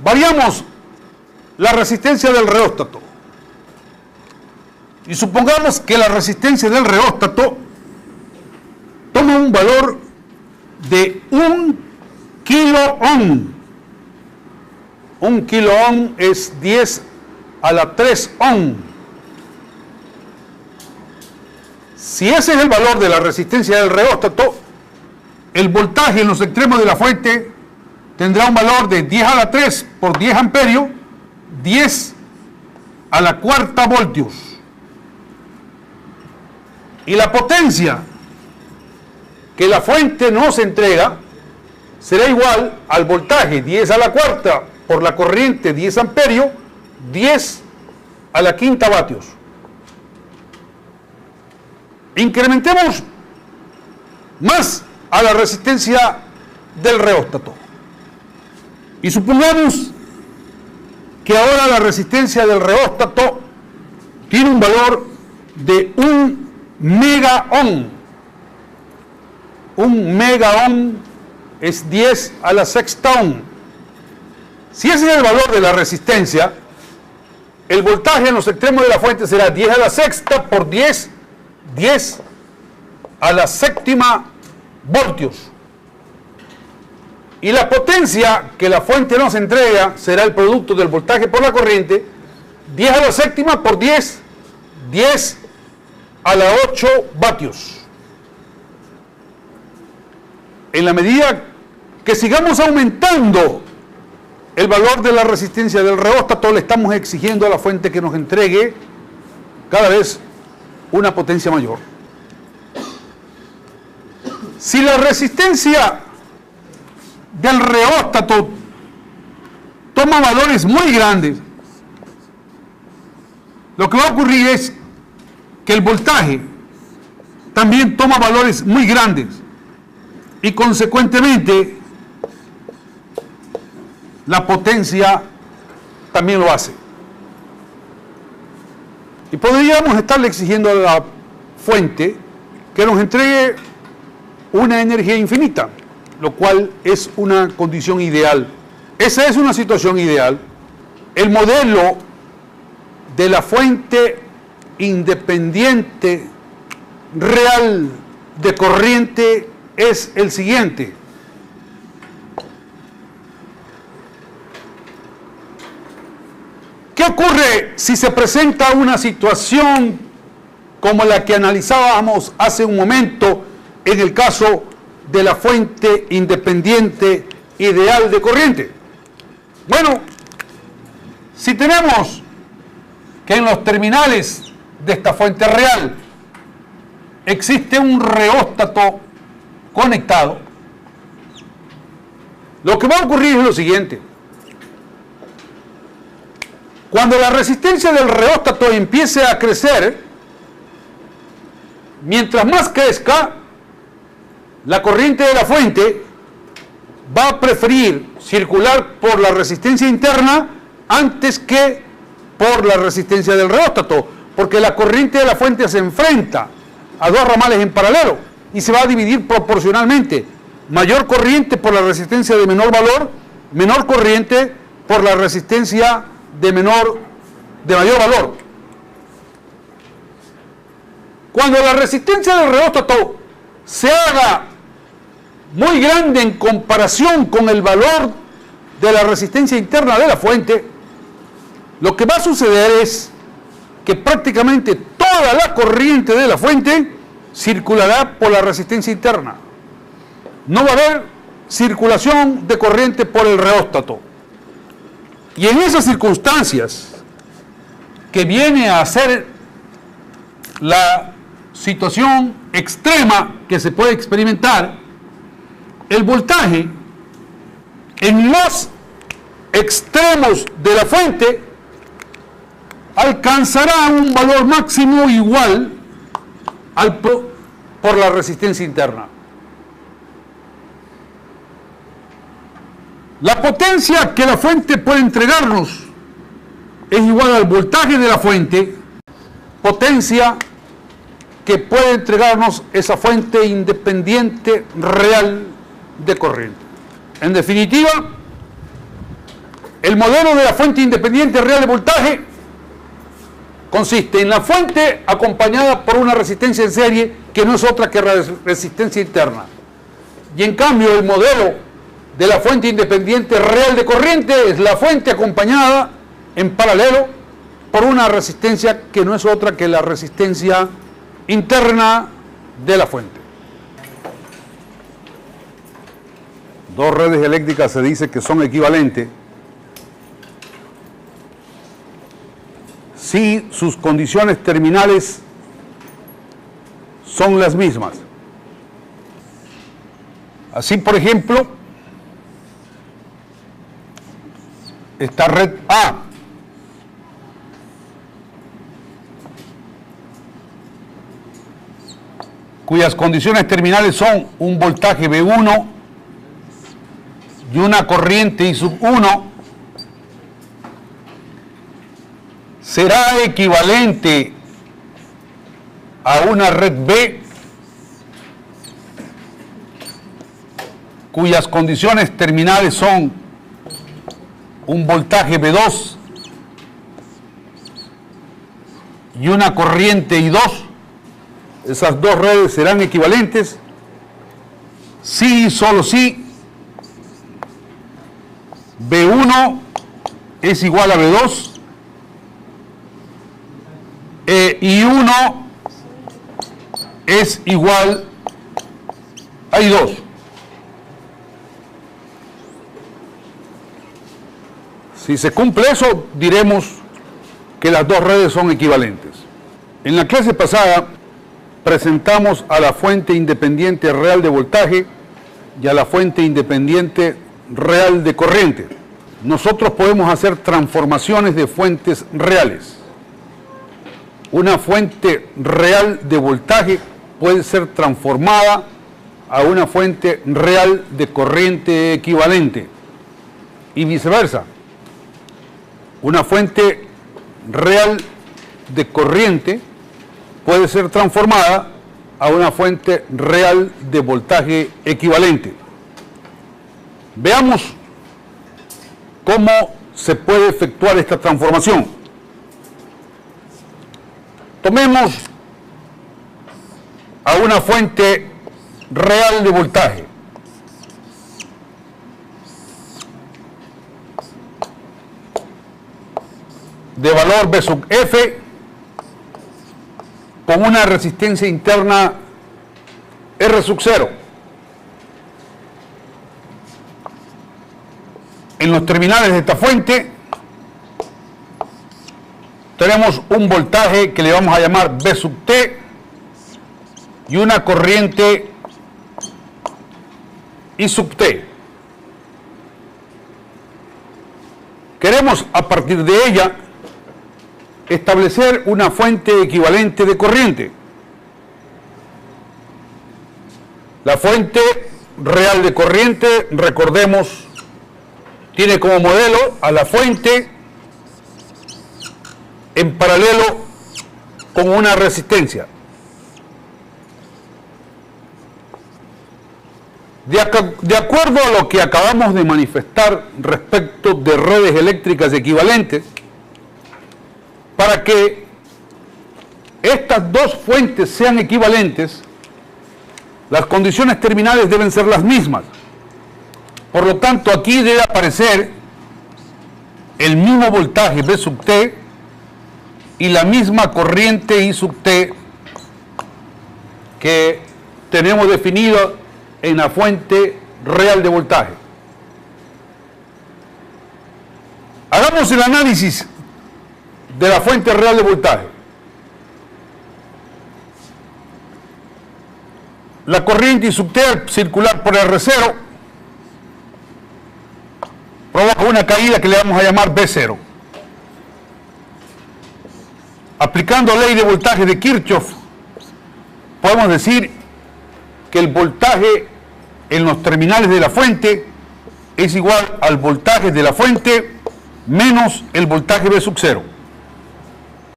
variamos la resistencia del reóstato y supongamos que la resistencia del reóstato toma un valor de 1 kiloohm. 1 kiloohm es 10 a la 3 ohm. Si ese es el valor de la resistencia del reóstato, el voltaje en los extremos de la fuente tendrá un valor de 10 a la 3 por 10 amperios, 10 a la cuarta voltios. Y la potencia que la fuente nos entrega será igual al voltaje 10 a la cuarta por la corriente 10 amperios, 10 a la quinta vatios. Incrementemos más a la resistencia del reóstato. Y supongamos que ahora la resistencia del reóstato tiene un valor de 1 megaohm. 1 megaohm es 10 a la sexta ohm. Si ese es el valor de la resistencia, el voltaje en los extremos de la fuente será 10 a la sexta por 10, 10 a la séptima voltios. Y la potencia que la fuente nos entrega será el producto del voltaje por la corriente, 10 a la séptima por 10, 10 a la 8 vatios. En la medida que sigamos aumentando el valor de la resistencia del reóstato, le estamos exigiendo a la fuente que nos entregue cada vez una potencia mayor. Si la resistencia del reóstato toma valores muy grandes, lo que va a ocurrir es que el voltaje también toma valores muy grandes y consecuentemente la potencia también lo hace. Y podríamos estarle exigiendo a la fuente que nos entregue una energía infinita, lo cual es una condición ideal. Esa es una situación ideal. El modelo de la fuente independiente real de corriente es el siguiente. ¿Qué ocurre si se presenta una situación como la que analizábamos hace un momento en el caso de la fuente independiente ideal de corriente? Bueno, si tenemos que en los terminales de esta fuente real existe un reóstato conectado, lo que va a ocurrir es lo siguiente. Cuando la resistencia del reóstato empiece a crecer, mientras más crezca, la corriente de la fuente va a preferir circular por la resistencia interna antes que por la resistencia del reóstato, porque la corriente de la fuente se enfrenta a dos ramales en paralelo y se va a dividir proporcionalmente. Mayor corriente por la resistencia de menor valor, menor corriente por la resistencia de mayor valor. Cuando la resistencia del reóstato se haga muy grande en comparación con el valor de la resistencia interna de la fuente, lo que va a suceder es que prácticamente toda la corriente de la fuente circulará por la resistencia interna. No va a haber circulación de corriente por el reóstato. Y en esas circunstancias, que viene a ser la situación extrema que se puede experimentar, el voltaje en los extremos de la fuente alcanzará un valor máximo igual al por la resistencia interna. La potencia que la fuente puede entregarnos es igual al voltaje de la fuente, potencia que puede entregarnos esa fuente independiente real de corriente. En definitiva, El modelo de la fuente independiente real de voltaje consiste en la fuente acompañada por una resistencia en serie que no es otra que resistencia interna. Y en cambio el modelo de la fuente independiente real de corriente es la fuente acompañada en paralelo por una resistencia que no es otra que la resistencia interna de la fuente. Dos redes eléctricas se dice que son equivalentes si sus condiciones terminales son las mismas. Así, por ejemplo, esta red A cuyas condiciones terminales son un voltaje V1 y una corriente I sub 1, será equivalente a una red B cuyas condiciones terminales son un voltaje V2 y una corriente I2. Esas dos redes serán equivalentes si y solo si V1 es igual a V2 e I1 es igual a I2. Si se cumple eso, diremos que las dos redes son equivalentes. En la clase pasada presentamos a la fuente independiente real de voltaje y a la fuente independiente real de corriente. Nosotros podemos hacer transformaciones de fuentes reales. Una fuente real de voltaje puede ser transformada a una fuente real de corriente equivalente y viceversa. Una fuente real de corriente puede ser transformada a una fuente real de voltaje equivalente. Veamos cómo se puede efectuar esta transformación. Tomemos a una fuente real de voltaje. De valor V sub F con una resistencia interna R sub 0. En los terminales de esta fuente tenemos un voltaje que le vamos a llamar V sub T y una corriente I sub T. Queremos a partir de ella establecer una fuente equivalente de corriente. La fuente real de corriente, recordemos, tiene como modelo a la fuente en paralelo con una resistencia. De acuerdo a lo que acabamos de manifestar respecto de redes eléctricas equivalentes, para que estas dos fuentes sean equivalentes, las condiciones terminales deben ser las mismas. Por lo tanto, aquí debe aparecer el mismo voltaje V sub T y la misma corriente I sub T que tenemos definido en la fuente real de voltaje. Hagamos el análisis de la fuente real de voltaje. La corriente I sub T al circular por R0 provoca una caída que le vamos a llamar V0. Aplicando ley de voltaje de Kirchhoff, podemos decir que el voltaje en los terminales de la fuente es igual al voltaje de la fuente menos el voltaje V sub 0.